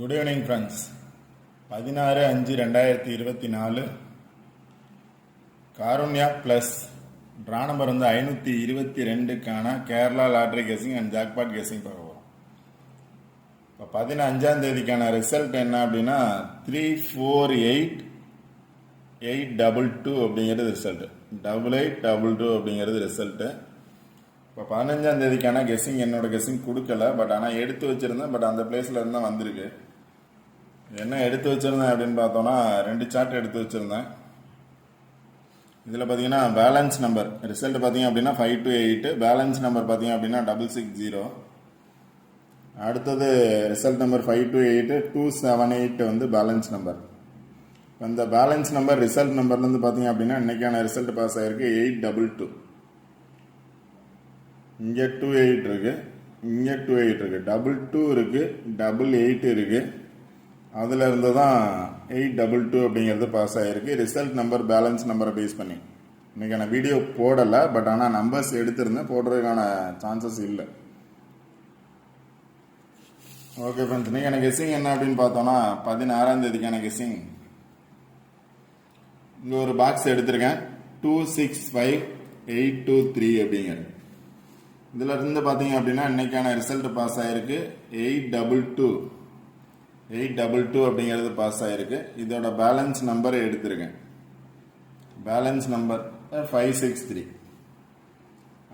Good evening friends. 16/5/2024 Karunya plus draw number வந்து 522க்கான Kerala lottery guessing and jackpot guessing பார்க்க போகிறோம். இப்போ 15ஆம் தேதிக்கான ரிசல்ட் என்ன அப்படின்னா 348822 அப்படிங்கிறது ரிசல்ட்டு. 8822 அப்படிங்கிறது ரிசல்ட்டு. இப்போ 15ஆம் தேதிக்கான கெஸ்ஸிங் என்னோட கெஸ்ஸிங் கொடுக்கல, பட் ஆனால் எடுத்து வச்சுருந்தேன். பட் அந்த பிளேஸில் இருந்து தான் வந்திருக்கு. என்ன எடுத்து வச்சுருந்தேன் அப்படின்னு பார்த்தோன்னா 2 சார்ட் எடுத்து வச்சுருந்தேன். இதில் பார்த்தீங்கன்னா பேலன்ஸ் நம்பர் ரிசல்ட் பார்த்தீங்க அப்படின்னா 5 to 8, பேலன்ஸ் நம்பர் பார்த்தீங்க அப்படின்னா 660. அடுத்தது ரிசல்ட் நம்பர் 5 to 8 278 வந்து பேலன்ஸ் நம்பர். இந்த பேலன்ஸ் நம்பர் ரிசல்ட் நம்பர்லேருந்து பார்த்தீங்க அப்படின்னா இன்றைக்கான ரிசல்ட் பாஸ் ஆகிருக்கு 822. இங்கே 28 இருக்கு, இங்கே 28 இருக்கு, 22 இருக்கு, 88 இருக்கு. அதில் இருந்து தான் 822 அப்படிங்கிறது பாஸ் ஆகிருக்கு. ரிசல்ட் நம்பர் பேலன்ஸ் நம்பரை பேஸ் பண்ணி இன்றைக்கான வீடியோ போடலை, பட் ஆனால் நம்பர்ஸ் எடுத்திருந்தேன், போடுறதுக்கான சான்சஸ் இல்லை. ஓகே ஃப்ரெண்ட்ஸ், இன்றைக்கான கெஸ்ஸிங் என்ன அப்படின்னு பார்த்தோன்னா 16ஆம் தேதிக்கான கெஸ்ஸிங். இங்கே ஒரு பாக்ஸ் எடுத்திருக்கேன் 265823 அப்படிங்கிறது. இதில் இருந்து பார்த்தீங்க அப்படின்னா இன்னைக்கான ரிசல்ட் பாஸ் ஆகிருக்கு 822 அப்படிங்கிறது பாஸ் ஆகிருக்கு. இதோட பேலன்ஸ் நம்பரை எடுத்திருக்கேன். Balance number 563.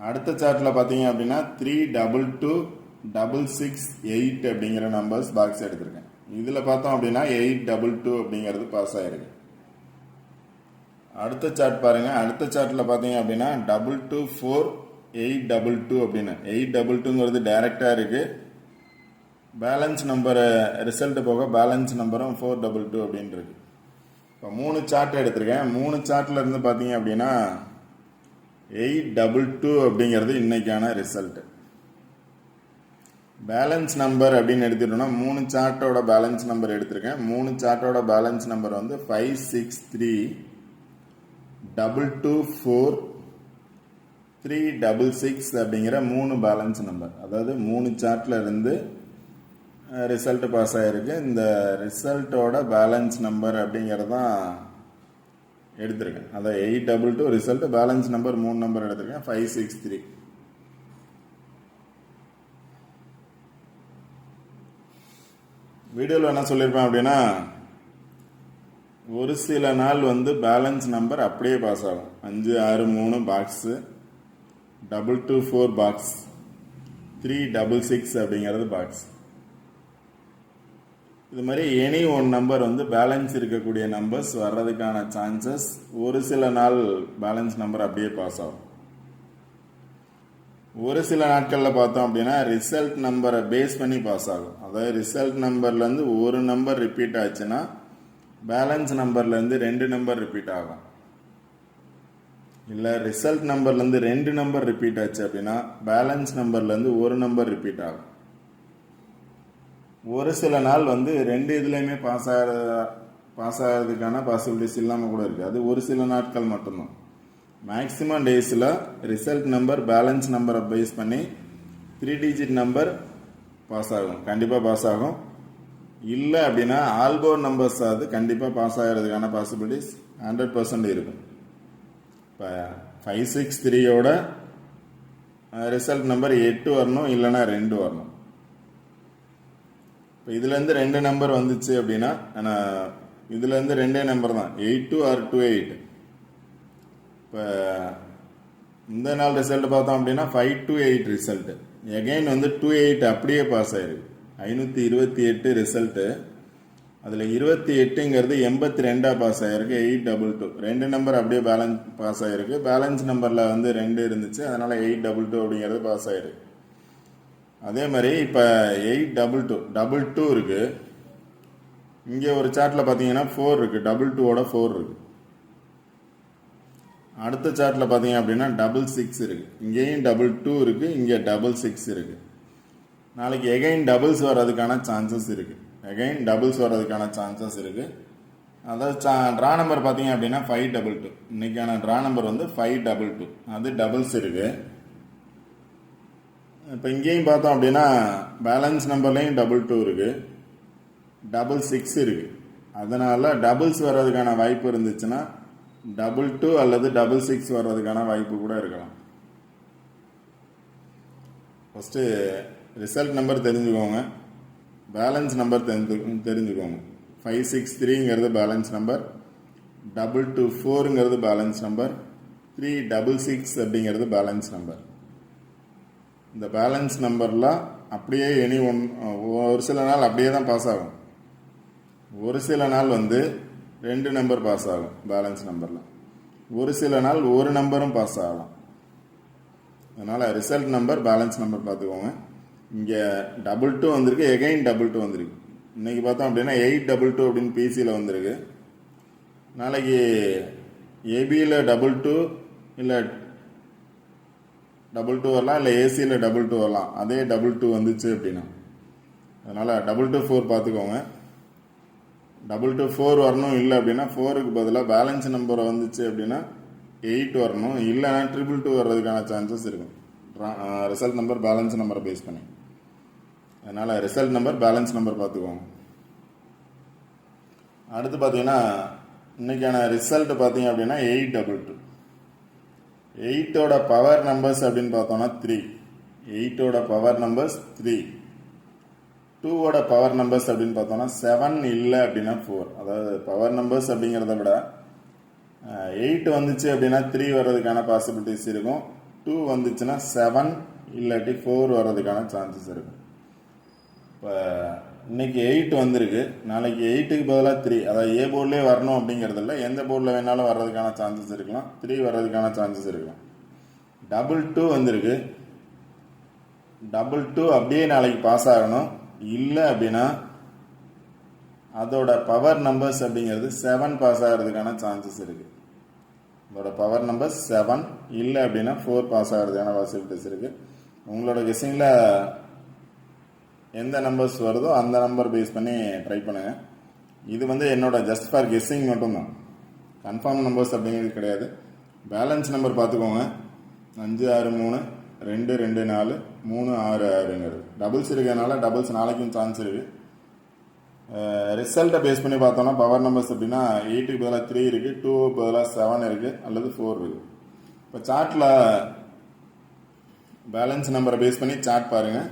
அடுத்த சார்ட்டில் பார்த்தீங்க அப்படின்னா 322668 அப்படிங்கிற நம்பர்ஸ் பாக்ஸ் எடுத்திருக்கேன். இதில் பார்த்தோம் அப்படின்னா 822 அப்படிங்கிறது பாஸ் ஆகிருக்கு. அடுத்த சார்ட் பாருங்க. அடுத்த சார்ட்டில் பார்த்தீங்க அப்படின்னா 224 822 அப்படின்னு 822ங்கிறது டைரக்டாக இருக்கு. பேலன்ஸ் நம்பர் ரிசல்ட் போக பேலன்ஸ் நம்பரும் 422 அப்படின்னு இருக்கு. இப்போ 3 சார்ட் எடுத்திருக்கேன். 3 சார்ட்ல இருந்து பார்த்தீங்க அப்படின்னா 822 அப்படிங்கிறது இன்னைக்கான ரிசல்ட். பேலன்ஸ் நம்பர் அப்படின்னு எடுத்துட்டோம்னா 3 சார்ட்டோட பேலன்ஸ் நம்பர் எடுத்திருக்கேன். 3 சார்ட்டோட பேலன்ஸ் நம்பர் வந்து 563224366 அப்படிங்கிற 3 பேலன்ஸ் நம்பர். அதாவது 3 சார்ட்ல இருந்து ரிசல்ட் பாஸ் ஆகிருக்கு. இந்த ரிசல்ட்டோட பேலன்ஸ் நம்பர் அப்படிங்கிறது தான் எடுத்திருக்கேன். அதாவது 822 ரிசல்ட், பேலன்ஸ் நம்பர் 3 நம்பர் எடுத்திருக்கேன் 563. வீடியோவில் என்ன சொல்லியிருப்பேன் அப்படின்னா ஒரு சில நாள் வந்து பேலன்ஸ் நம்பர் அப்படியே பாஸ் ஆகும். 563 பாக்ஸு, 224 பாக்ஸ், 366 அப்படிங்கிறது பாக்ஸ். இது மாதிரி எனி ஒன் நம்பர் வந்து பேலன்ஸ் இருக்கக்கூடிய நம்பர்ஸ் வர்றதுக்கான சான்சஸ். ஒரு சில நாள் பேலன்ஸ் நம்பர் அப்படியே பாஸ் ஆகும். ஒரு சில நாட்களில் பார்த்தோம் அப்படின்னா ரிசல்ட் நம்பரை பேஸ் பண்ணி பாஸ் ஆகும். அதாவது ரிசல்ட் நம்பர்லேருந்து ஒரு நம்பர் ரிப்பீட் ஆச்சுன்னா பேலன்ஸ் நம்பர்லேருந்து 2 நம்பர் ரிப்பீட் ஆகும். இல்லை ரிசல்ட் நம்பர்லேருந்து 2 நம்பர் ரிப்பீட் ஆச்சு அப்படின்னா பேலன்ஸ் நம்பர்லேருந்து ஒரு நம்பர் ரிப்பீட் ஆகும். ஒரு சில நாள் வந்து 2 இதுலையுமே பாஸ் ஆகிறதுக்கான பாசிபிலிட்டிஸ் இல்லாமல் கூட இருக்குது. அது ஒரு சில நாட்கள் மட்டும்தான். மேக்ஸிமம் டேஸில் ரிசல்ட் நம்பர் பேலன்ஸ் நம்பரை பேஸ் பண்ணி 3 டிஜிட் நம்பர் பாஸ் ஆகும், கண்டிப்பாக பாஸ் ஆகும். இல்லை அப்படின்னா ஆல்போர் நம்பர்ஸ் அது கண்டிப்பாக பாஸ் ஆகிறதுக்கான பாசிபிலிட்டிஸ் 100% இருக்கும். இப்போ 563யோட ரிசல்ட் நம்பர் 8 வரணும், இல்லைன்னா 2 வரணும். இப்போ இதுலேருந்து 2 நம்பர் வந்துச்சு அப்படின்னா இதுலேருந்து 2 நம்பர் தான் 82 or 28. இப்போ இந்த நாள் ரிசல்ட் பார்த்தோம் அப்படின்னா 528 ரிசல்ட். எகைன் வந்து 28 அப்படியே பாஸ் ஆயிருக்கு. 528 ரிசல்ட்டு. அதில் 28ங்கிறது 82 பாஸ் ஆகிருக்கு. 822 2 நம்பர் அப்படியே பேலன்ஸ் பாஸ் ஆகிருக்கு. பேலன்ஸ் நம்பரில் வந்து 2 இருந்துச்சு, அதனால் 822 அப்படிங்கிறது பாஸ் ஆகிருக்கு. அதே மாதிரி இப்போ 822 இருக்குது. இங்கே ஒரு சார்ட்டில் பார்த்தீங்கன்னா 4 இருக்குது, 22ஓட 4 இருக்குது. அடுத்த சார்ட்டில் பார்த்தீங்க அப்படின்னா 66 இருக்குது. இங்கேயும் 22 இருக்குது, இங்கே 66 இருக்குது. நாளைக்கு எகைன் டபுள்ஸ் வர்றதுக்கான சான்சஸ் இருக்குது. அதாவது ட்ரா நம்பர் பார்த்தீங்க அப்படின்னா 522. இன்னைக்கான ட்ரா நம்பர் வந்து 522, அது டபுள்ஸ் இருக்குது. இப்போ இங்கேயும் பார்த்தோம் அப்படின்னா பேலன்ஸ் நம்பர்லேயும் 22 இருக்குது. டபுள் 6 இருக்குது. அதனால் டபுள்ஸ் வர்றதுக்கான வாய்ப்பு இருந்துச்சுன்னா 22 அல்லது 66 வர்றதுக்கான வாய்ப்பு கூட இருக்கலாம். ஃபஸ்ட்டு ரிசல்ட் நம்பர் தெரிஞ்சுக்கோங்க, பேலன்ஸ் நம்பர் தெரிஞ்சுக்கோங்க. 563ங்கிறது பேலன்ஸ் நம்பர், 224ங்கிறது பேலன்ஸ் நம்பர், 366 அப்படிங்கிறது பேலன்ஸ் நம்பர். இந்த பேலன்ஸ் நம்பர்லாம் அப்படியே ஒரு சில நாள் அப்படியே தான் பாஸ் ஆகும், ஒரு சில நாள் 2 நம்பர் பாஸ் ஆகும் பேலன்ஸ் நம்பரில், ஒரு சில நாள் ஒரு நம்பரும் பாஸ் ஆகலாம். அதனால் ரிசல்ட் நம்பர் பேலன்ஸ் நம்பர் பார்த்துக்கோங்க. இங்கே 22 வந்திருக்கு, எகைன் 22 வந்திருக்கு. இன்றைக்கி பார்த்தோம் அப்படின்னா 822 அப்படின்னு பிசியில் வந்திருக்கு. நாளைக்கு ஏபியில் 22 இல்லை 22 வரலாம், இல்லை ஏசியில் 22 வரலாம். அதே 22 வந்துச்சு அப்படின்னா அதனால் 224 பார்த்துக்கோங்க. 224 வரணும், இல்லை அப்படின்னா 4க்கு பதிலாக பேலன்ஸ் நம்பர் வந்துச்சு அப்படின்னா 8 வரணும், இல்லைன்னா 222 வர்றதுக்கான சான்சஸ் இருக்கும். ரிசல்ட் நம்பர் பேலன்ஸ் நம்பரை பேஸ் பண்ணி. அதனால் ரிசல்ட் நம்பர் பேலன்ஸ் நம்பர் பார்த்துக்கோங்க. அடுத்து பார்த்தீங்கன்னா இன்றைக்கான ரிசல்ட் பார்த்தீங்க அப்படின்னா 822. 8ஓட பவர் நம்பர்ஸ் அப்படின்னு பார்த்தோம்னா 3. 8ஓட பவர் நம்பர்ஸ் 3. 2ஓட பவர் நம்பர்ஸ் அப்படின்னு பார்த்தோம்னா 7 இல்லை அப்படின்னா 4. அதாவது பவர் நம்பர்ஸ் அப்படிங்கிறத விட 8 வந்துச்சு அப்படின்னா 3 வர்றதுக்கான பாசிபிலிட்டிஸ் இருக்கும். 2 வந்துச்சுன்னா 7 இல்லாட்டி 4 வர்றதுக்கான சான்சஸ் இருக்கும். இப்போ இன்னைக்கு 8 வந்திருக்கு, நாளைக்கு 8க்கு பதிலாக 3, அதாவது ஏ போர்ட்லேயே வரணும் அப்படிங்கிறது இல்லை, எந்த போர்டில் வேணாலும் வர்றதுக்கான சான்சஸ் இருக்கலாம், 3 வர்றதுக்கான சான்சஸ் இருக்கலாம். 22 வந்திருக்கு, 22 அப்படியே நாளைக்கு பாஸ் ஆகணும், இல்லை அப்படின்னா அதோட பவர் நம்பர்ஸ் அப்படிங்கிறது 7 பாஸ் ஆகிறதுக்கான சான்சஸ் இருக்குது. அதோட பவர் நம்பர் 7 இல்லை அப்படின்னா 4 பாஸ் ஆகிறதுக்கான பாசிபிலிட்டிஸ் இருக்குது. உங்களோட கெஸ்ஸிங்கில் எந்த நம்பர்ஸ் வருதோ அந்த நம்பர் பேஸ் பண்ணி ட்ரை பண்ணுங்கள். இது என்னோட ஜஸ்ட் ஃபார் கெஸ்ஸிங் மட்டும்தான், கன்ஃபார்ம் நம்பர்ஸ் அப்படிங்கிறது கிடையாது. பேலன்ஸ் நம்பர் பார்த்துக்கோங்க, 563 224 366ங்கிறது டபுள்ஸ் இருக்கிறதுனால டபுள்ஸ் நாளைக்கும் சான்ஸ் இருக்குது. ரிசல்ட்டை பேஸ் பண்ணி பார்த்தோம்னா பவர் நம்பர்ஸ் அப்படின்னா 8க்கு பதிலாக 3 இருக்குது, 2க்கு பதிலாக 7 இருக்குது, அல்லது 4 இருக்குது. இப்போ சார்ட்டில் பேலன்ஸ் நம்பரை பேஸ் பண்ணி சார்ட் பாருங்கள்.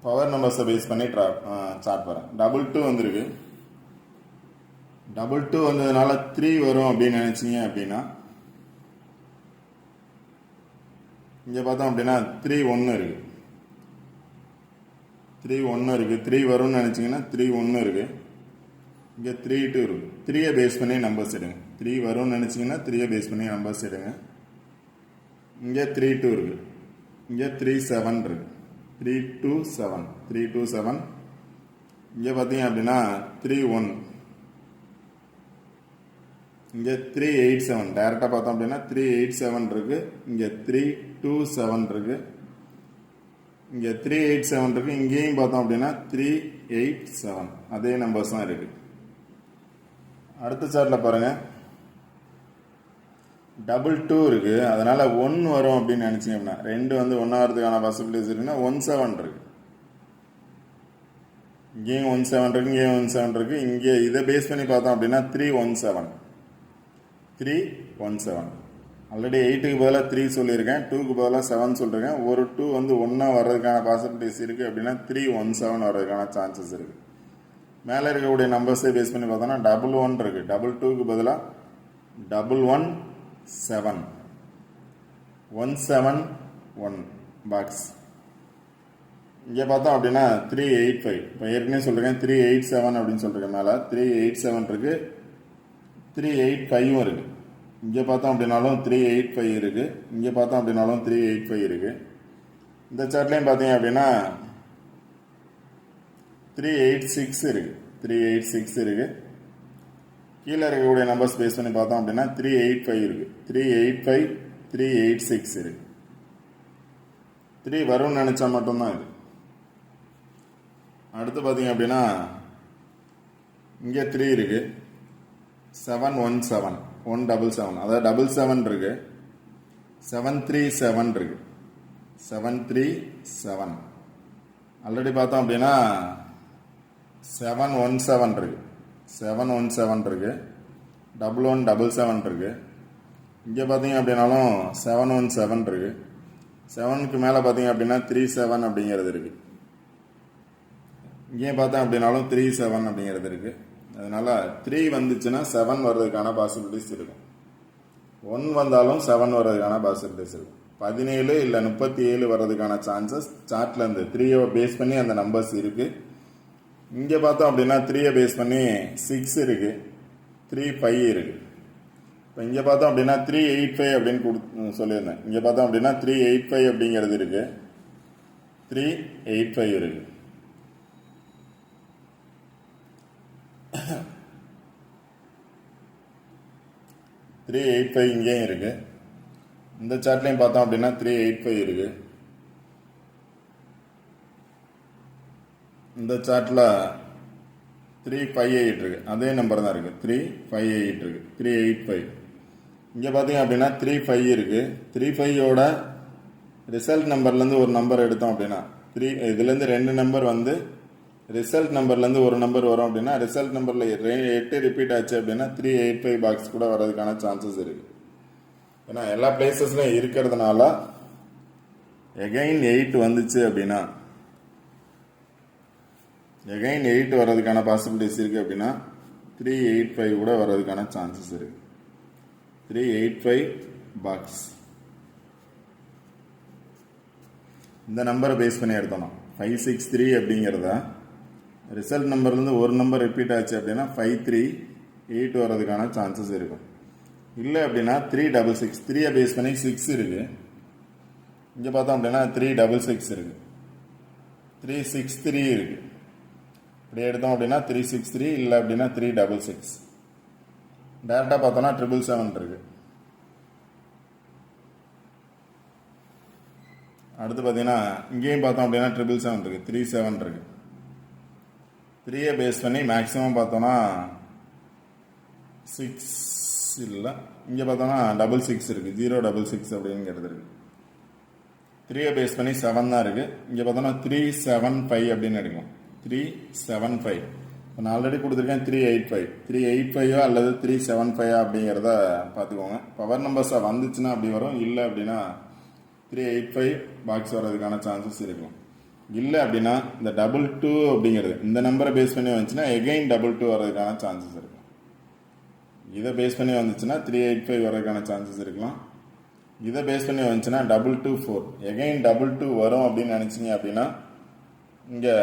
பவர் நம்பர்ஸை பேஸ் பண்ணி சார்ட் பாருங்கள். 22 வந்திருக்கு, 22 வந்ததுனால 3 வரும் அப்படின்னு நினச்சிங்க அப்படின்னா இங்கே பார்த்தோம் அப்படின்னா 3 இருக்குது, 3 வரும்னு நினச்சிங்கன்னா 3 இருக்குது. இங்கே 3 இருக்குது, 3 பேஸ் பண்ணி நம்பர்ஸ் எடுங்க. 3 வரும்னு நினச்சிங்கன்னா 3 பேஸ் பண்ணி நம்பர்ஸ் எடுங்க. இங்கே 3 இருக்குது, இங்கே 37 இருக்குது, 327 இங்கே பார்த்தீங்க அப்படின்னா 31, இங்கே 387 டைரெக்டாக பார்த்தோம் அப்படின்னா 387 இருக்குது, இங்கே 327 இருக்குது, இங்கே 387 இருக்குது, இங்கேயும் பார்த்தோம் அப்படின்னா 387 அதே நம்பர்ஸ் தான் இருக்குது. அடுத்த சார்ட்டில் பாருங்கள் 22 இருக்குது, அதனால் 1 வரும் அப்படின்னு நினச்சிங்க அப்படின்னா 2 1 ஆகிறதுக்கான பாசிபிலிட்டிஸ் இருக்குன்னா 17 இருக்குது, இங்கேயும் 17 இருக்குது, இங்கேயும் 17 இருக்குது. இங்கே இதை பேஸ் பண்ணி பார்த்தோம் அப்படின்னா 317 ஆல்ரெடி 8க்கு பதிலாக 3 சொல்லியிருக்கேன், 2க்கு பதிலாக 7 சொல்லியிருக்கேன். ஒரு 2 1 வர்றதுக்கான பாசிபிலிட்டிஸ் இருக்குது அப்படின்னா 317 வர்றதுக்கான சான்சஸ் இருக்குது. மேலே இருக்கக்கூடிய நம்பர்ஸை பேஸ் பண்ணி பார்த்தோன்னா 11 இருக்குது, 22க்கு பதிலாக 117 171 பாக்ஸ். இங்கே பார்த்தோம் அப்படின்னா 385, இப்போ ஏற்கனவே சொல்லியிருக்கேன் 387 அப்படின்னு சொல்லியிருக்கேன். மேலே 387 இருக்குது, 385 இருக்குது. இங்கே பார்த்தோம் அப்படின்னாலும் 385 இருக்குது, இங்கே பார்த்தோம் அப்படின்னாலும் 385 இருக்குது. இந்த சார்ட்லேயும் பார்த்தீங்க அப்படின்னா 386 இருக்குது, 386 இருக்குது. கீழே இருக்கக்கூடிய நம்பர்ஸ் பேஸ் பண்ணி பார்த்தோம் அப்படின்னா 385 இருக்குது, 385 386 இருக்குது. 3 வரும்னு நினச்சா மட்டும்தான் இது. அடுத்து பார்த்தீங்க அப்படின்னா இங்கே 3 இருக்குது, 717 177 அதாவது 77 இருக்குது, 737 இருக்குது, 737 ஆல்ரெடி பார்த்தோம் அப்படின்னா 717 இருக்குது, 717 இருக்குது, 1177 இருக்குது. இங்கே பார்த்தீங்க அப்படின்னாலும் 717 இருக்குது. 7க்கு மேலே பார்த்தீங்க அப்படின்னா 37 அப்படிங்கிறது இருக்குது. இங்கேயும் பார்த்தோம் அப்படின்னாலும் 37 அப்படிங்கிறது இருக்குது. அதனால் 3 வந்துச்சுன்னா 7 வர்றதுக்கான பாசிபிலிட்டிஸ் இருக்கும். 1 வந்தாலும் 7 வர்றதுக்கான பாசிபிலிட்டிஸ் இருக்கும். 17 இல்லை 37 வர்றதுக்கான சான்சஸ் சார்ட்டில் இருந்து 3யை பேஸ் பண்ணி அந்த நம்பர்ஸ் இருக்குது. இங்கே பார்த்தோம் அப்படின்னா 3யை பேஸ் பண்ணி 6 இருக்குது, 3, 5 இருக்குது. இப்போ இங்கே பார்த்தோம் அப்படின்னா 385 அப்படின்னு சொல்லியிருந்தேன். இங்கே பார்த்தோம் அப்படின்னா 385 அப்படிங்கிறது இருக்குது, 385 இருக்குது. 385 இங்கேயும் இருக்குது. இந்த சார்ட்லையும் பார்த்தோம் அப்படின்னா 385 இருக்குது. இந்த சார்ட்டில் 358 இருக்குது, அதே நம்பர் தான் இருக்குது, 358 இருக்குது, 385. இங்கே பார்த்தீங்க அப்படின்னா 35 இருக்குது. 35யோட ரிசல்ட் நம்பர்லேருந்து ஒரு நம்பர் எடுத்தோம் அப்படின்னா இதுலேருந்து 2 நம்பர் வந்து ரிசல்ட் நம்பர்லேருந்து ஒரு நம்பர் வரும் அப்படின்னா ரிசல்ட் நம்பரில் 8 ரிப்பீட் ஆச்சு அப்படின்னா 385 பாக்ஸ் கூட வர்றதுக்கான சான்சஸ் இருக்குது. ஏன்னா எல்லா பிளேசஸ்லையும் இருக்கிறதுனால எகைன் 8 வந்துச்சு அப்படின்னா எகைன் 8 வர்றதுக்கான பாசிபிலிட்டிஸ் இருக்குது அப்படின்னா 385 கூட வர்றதுக்கான சான்சஸ் இருக்குது. 385 பாக்ஸ் இந்த நம்பரை பேஸ் பண்ணி எடுத்தோம்னா 563 அப்படிங்கிறத ரிசல்ட் நம்பர்லேருந்து ஒரு நம்பர் ரிப்பீட் ஆச்சு அப்படின்னா 538 வர்றதுக்கான சான்சஸ் இருக்கும். இல்லை அப்படின்னா 366, 3யை பேஸ் பண்ணி 6 இருக்குது. இங்கே பார்த்தோம் அப்படின்னா 366 இருக்குது, 363 இருக்குது. இப்படி எடுத்தோம் அப்படின்னா 363, இல்லை அப்படின்னா 366. டேரெக்டாக பார்த்தோன்னா 777 இருக்குது. அடுத்து பார்த்தீங்கன்னா இங்கேயும் பார்த்தோம் அப்படின்னா 777 இருக்குது, 37 இருக்குது. 3யை பேஸ் பண்ணி மேக்ஸிமம் பார்த்தோன்னா 6 இல்லை, இங்கே பார்த்தோன்னா 66 இருக்குது, 066 அப்படிங்கிறது இருக்குது. 3யை பேஸ் பண்ணி 7 தான் இருக்குது. இங்கே பார்த்தோன்னா 375 அப்படின்னு எடுக்கலாம், 375. இப்போ நான் ஆல்ரெடி கொடுத்துருக்கேன் 385, 385 அல்லது 375 அப்படிங்கிறத பார்த்துக்கோங்க. பவர் நம்பர்ஸாக வந்துச்சுன்னா அப்படி வரும், இல்லை அப்படின்னா 385 பாக்ஸ் வர்றதுக்கான சான்சஸ் இருக்கும். இல்லை அப்படின்னா இந்த 22 அப்படிங்கிறது இந்த நம்பரை பேஸ் பண்ணி வந்துச்சுன்னா எகைன் 22 வர்றதுக்கான சான்சஸ் இருக்கும். இதை பேஸ் பண்ணி வந்துச்சுன்னா 385 வர்றதுக்கான சான்சஸ் இருக்கலாம். இதை பேஸ் பண்ணி வந்துச்சுன்னா 224 எகைன் 22 வரும் அப்படின்னு நினச்சிங்க அப்படின்னா இங்கே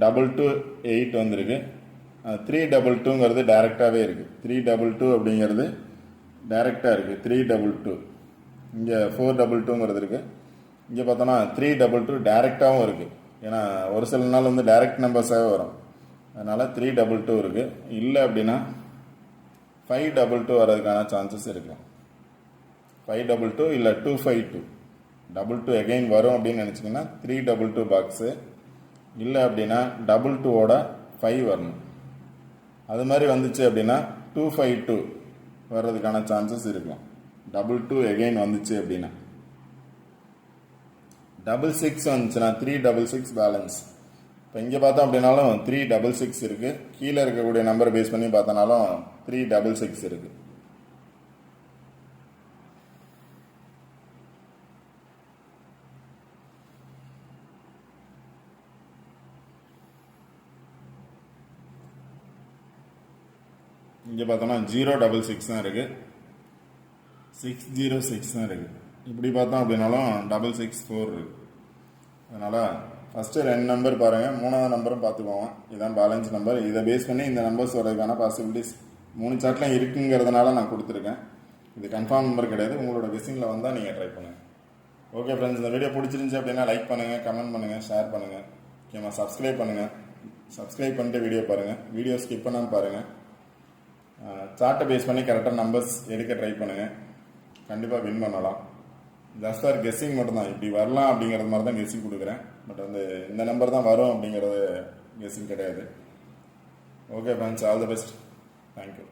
228 வந்திருக்கு. 322ங்கிறது டேரெக்டாகவே இருக்குது, 322 அப்படிங்கிறது டேரெக்டாக இருக்குது, 322. இங்கே 422ங்கிறது இருக்குது. இங்கே பார்த்தோன்னா 322 டேரெக்டாகவும் இருக்குது. ஏன்னா ஒரு சில நாள் வந்து டைரக்ட் நம்பர்ஸாகவே வரும், அதனால் 322 இருக்குது. இல்லை அப்படின்னா 522 வர்றதுக்கான சான்சஸ் இருக்குது. 522 இல்லை 252, 22 எகைன் வரும் அப்படின்னு நினச்சிங்கன்னா 322 பாக்ஸு. இல்லை அப்படின்னா 22ஓட 5 வரணும். அது மாதிரி வந்துச்சு அப்படின்னா 252 வர்றதுக்கான சான்சஸ் இருக்கும். 22 எகைன் வந்துச்சு அப்படின்னா 66 வந்துச்சுன்னா 366 பேலன்ஸ். இப்போ இங்கே பார்த்தோம் அப்படின்னாலும் 366 இருக்குது. கீழே இருக்கக்கூடிய நம்பரை பேஸ் பண்ணி பார்த்தனாலும் 366 இருக்குது. இங்கே பார்த்தோன்னா 066 தான் இருக்குது, 606 தான் இருக்குது. இப்படி பார்த்தோம் அப்படின்னாலும் 664 இருக்குது. அதனால் ஃபஸ்ட்டு 2 நம்பர் பாருங்கள், 3வது நம்பரும் பார்த்துக்கோங்க. இதுதான் பேலன்ஸ் நம்பர். இதை பேஸ் பண்ணி இந்த நம்பர்ஸ் வரதுக்கான பாசிபிலிட்டிஸ் 3 சார்ட்லையும் இருக்குங்கிறதுனால நான் கொடுத்துருக்கேன். இது கன்ஃபார்ம் நம்பர் கிடையாது. உங்களோட கெஸ்ஸிங்கில் வந்தால் நீங்கள் ட்ரை பண்ணுங்கள். ஓகே ஃப்ரெண்ட்ஸ், இந்த வீடியோ பிடிச்சிருந்துச்சி அப்படின்னா லைக் பண்ணுங்கள், கமெண்ட் பண்ணுங்கள், ஷேர் பண்ணுங்கள், ஓகேம்மா. சப்ஸ்கிரைப் பண்ணுங்கள். சப்ஸ்கிரைப் பண்ணிட்டு வீடியோ பாருங்கள். வீடியோ ஸ்கிப் பண்ணாமல் பாருங்கள். சார்ட்டை பேஸ் பண்ணி கரெக்டாக நம்பர்ஸ் எடுக்க ட்ரை பண்ணுங்கள். கண்டிப்பாக வின் பண்ணலாம். ஜஸ்ட் ஃபார் கெஸ்ஸிங் மட்டும்தான். இப்படி வரலாம் அப்படிங்கிறது மாதிரி தான் கெஸ்ஸிங் கொடுக்குறேன். பட் வந்து இந்த நம்பர் தான் வரும் அப்படிங்கிறது கெஸ்ஸிங் கிடையாது. Okay friends, all the best. Thank you.